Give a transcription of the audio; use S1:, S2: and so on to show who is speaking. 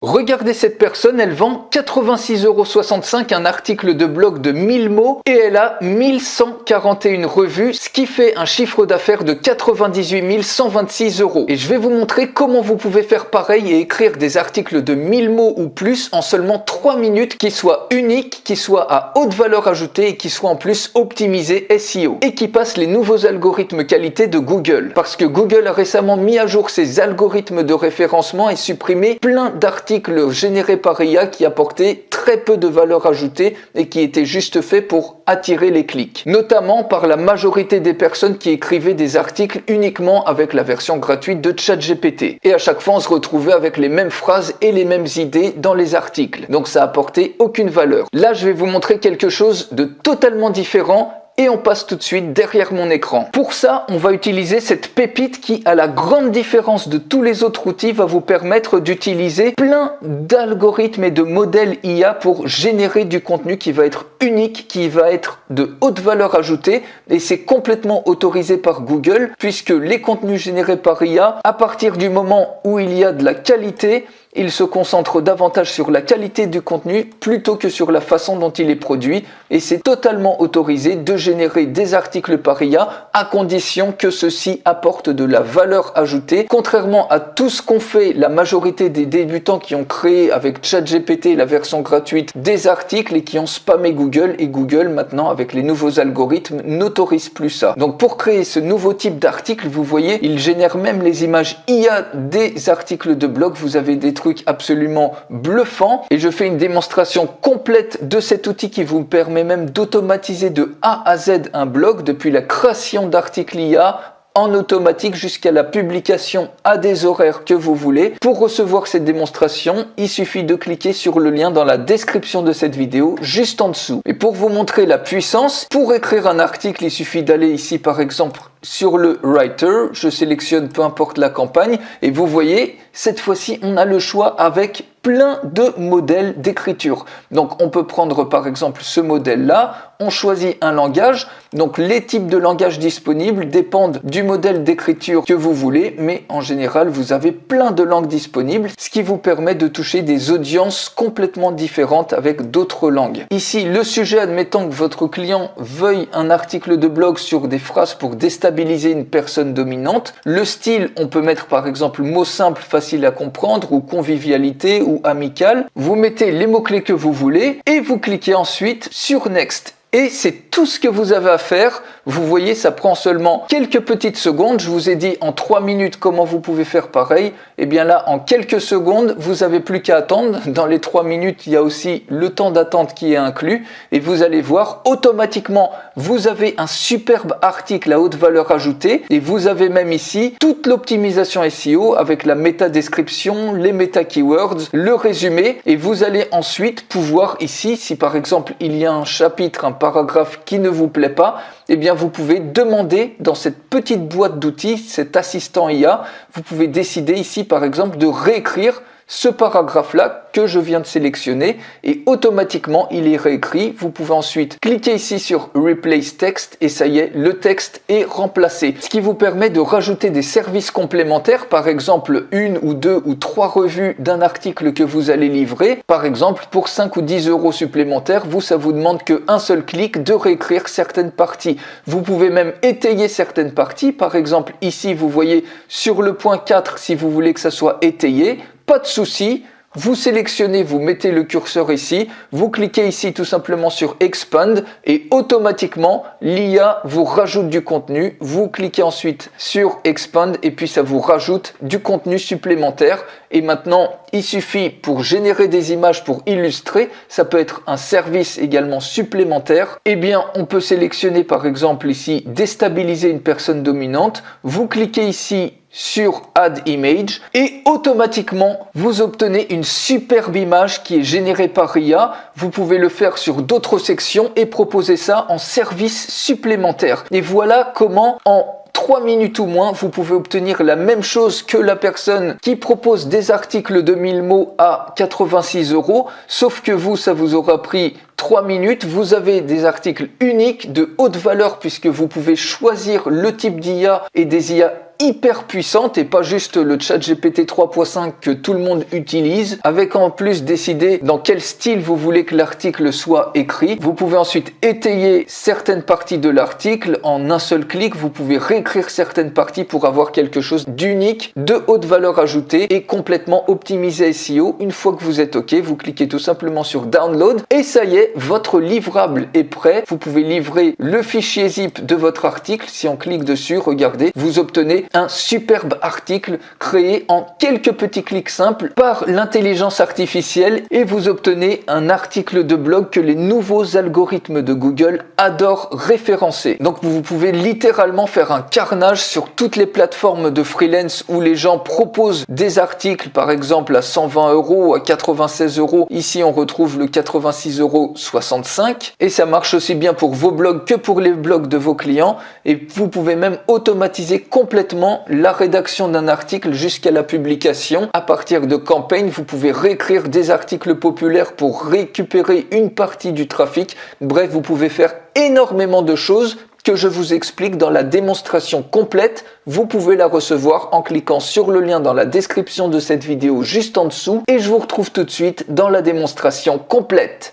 S1: Regardez cette personne, elle vend 86,65 € un article de blog de 1000 mots et elle a 1141 revues, ce qui fait un chiffre d'affaires de 98 126 €. Et je vais vous montrer comment vous pouvez faire pareil et écrire des articles de 1000 mots ou plus en seulement 3 minutes qui soient uniques, qui soient à haute valeur ajoutée et qui soient en plus optimisés SEO et qui passent les nouveaux algorithmes qualité de Google. Parce que Google a récemment mis à jour ses algorithmes de référencement et supprimé plein d'articles générés par IA qui apportaient très peu de valeur ajoutée et qui étaient juste faits pour attirer les clics. Notamment par la majorité des personnes qui écrivaient des articles uniquement avec la version gratuite de ChatGPT. Et à chaque fois, on se retrouvait avec les mêmes phrases et les mêmes idées dans les articles. Donc ça apportait aucune valeur. Là, je vais vous montrer quelque chose de totalement différent. Et on passe tout de suite derrière mon écran. Pour ça, on va utiliser cette pépite qui, à la grande différence de tous les autres outils, va vous permettre d'utiliser plein d'algorithmes et de modèles IA pour générer du contenu qui va être unique, qui va être de haute valeur ajoutée. Et c'est complètement autorisé par Google puisque les contenus générés par IA, à partir du moment où il y a de la qualité, il se concentre davantage sur la qualité du contenu plutôt que sur la façon dont il est produit et c'est totalement autorisé de générer des articles par IA à condition que ceux-ci apportent de la valeur ajoutée. Contrairement à tout ce qu'ont fait la majorité des débutants qui ont créé avec ChatGPT la version gratuite des articles et qui ont spammé Google et Google maintenant avec les nouveaux algorithmes n'autorise plus ça. Donc pour créer ce nouveau type d'article, vous voyez, il génère même les images IA des articles de blog. Vous avez des truc absolument bluffant et je fais une démonstration complète de cet outil qui vous permet même d'automatiser de A à Z un blog depuis la création d'articles IA en automatique jusqu'à la publication à des horaires que vous voulez. Pour recevoir cette démonstration, il suffit de cliquer sur le lien dans la description de cette vidéo juste en dessous. Et pour vous montrer la puissance, pour écrire un article, il suffit d'aller ici par exemple sur le Writer, je sélectionne peu importe la campagne et vous voyez, cette fois-ci on a le choix avec plein de modèles d'écriture. Donc on peut prendre par exemple ce modèle-là, on choisit un langage, donc les types de langages disponibles dépendent du modèle d'écriture que vous voulez, mais en général vous avez plein de langues disponibles, ce qui vous permet de toucher des audiences complètement différentes avec d'autres langues. Ici, le sujet, admettons que votre client veuille un article de blog sur des phrases pour déstabiliser une personne dominante. Le style, on peut mettre par exemple mots simples, faciles à comprendre, ou convivialité, ou amical. Vous mettez les mots-clés que vous voulez et vous cliquez ensuite sur Next. Et c'est tout ce que vous avez à faire. Vous voyez, ça prend seulement quelques petites secondes. Je vous ai dit en 3 minutes comment vous pouvez faire pareil. Et bien là, en quelques secondes, vous n'avez plus qu'à attendre. Dans les 3 minutes, il y a aussi le temps d'attente qui est inclus. Et vous allez voir, automatiquement, vous avez un superbe article à haute valeur ajoutée. Et vous avez même ici toute l'optimisation SEO avec la métadescription, les méta-keywords, le résumé. Et vous allez ensuite pouvoir ici, si par exemple il y a un chapitre, un paragraphe qui ne vous plaît pas, eh bien vous pouvez demander dans cette petite boîte d'outils, cet assistant IA, vous pouvez décider ici par exemple de réécrire ce paragraphe-là que je viens de sélectionner et automatiquement il est réécrit. Vous pouvez ensuite cliquer ici sur Replace Text et ça y est, le texte est remplacé. Ce qui vous permet de rajouter des services complémentaires, par exemple 1 ou 2 ou 3 revues d'un article que vous allez livrer. Par exemple, pour 5 ou 10 € supplémentaires, ça vous demande qu'un seul clic de réécrire certaines parties. Vous pouvez même étayer certaines parties. Par exemple, ici, vous voyez sur le point 4, si vous voulez que ça soit étayé, pas de souci, vous sélectionnez, vous mettez le curseur ici, vous cliquez ici tout simplement sur Expand et automatiquement l'IA vous rajoute du contenu. Vous cliquez ensuite sur Expand et puis ça vous rajoute du contenu supplémentaire. Et maintenant, il suffit pour générer des images pour illustrer, ça peut être un service également supplémentaire. Eh bien, on peut sélectionner par exemple ici déstabiliser une personne dominante. Vous cliquez ici sur Add Image et automatiquement vous obtenez une superbe image qui est générée par IA. Vous pouvez le faire sur d'autres sections et proposer ça en service supplémentaire. Et voilà comment en 3 minutes ou moins, vous pouvez obtenir la même chose que la personne qui propose des articles de 1000 mots à 86 €, sauf que vous, ça vous aura pris 3 minutes. Vous avez des articles uniques de haute valeur puisque vous pouvez choisir le type d'IA et des IA hyper puissante et pas juste le ChatGPT 3.5 que tout le monde utilise, avec en plus décider dans quel style vous voulez que l'article soit écrit. Vous pouvez ensuite étayer certaines parties de l'article en un seul clic. Vous pouvez réécrire certaines parties pour avoir quelque chose d'unique, de haute valeur ajoutée et complètement optimisé SEO. Une fois que vous êtes OK, vous cliquez tout simplement sur Download et ça y est, votre livrable est prêt. Vous pouvez livrer le fichier zip de votre article. Si on clique dessus, regardez, vous obtenez un superbe article créé en quelques petits clics simples par l'intelligence artificielle et vous obtenez un article de blog que les nouveaux algorithmes de Google adorent référencer. Donc vous pouvez littéralement faire un carnage sur toutes les plateformes de freelance où les gens proposent des articles, par exemple à 120 €, à 96 €. Ici on retrouve le 86,65 € et ça marche aussi bien pour vos blogs que pour les blogs de vos clients et vous pouvez même automatiser complètement la rédaction d'un article jusqu'à la publication. À partir de Campaign, vous pouvez réécrire des articles populaires pour récupérer une partie du trafic. Bref, vous pouvez faire énormément de choses que je vous explique dans la démonstration complète. Vous pouvez la recevoir en cliquant sur le lien dans la description de cette vidéo juste en dessous et je vous retrouve tout de suite dans la démonstration complète.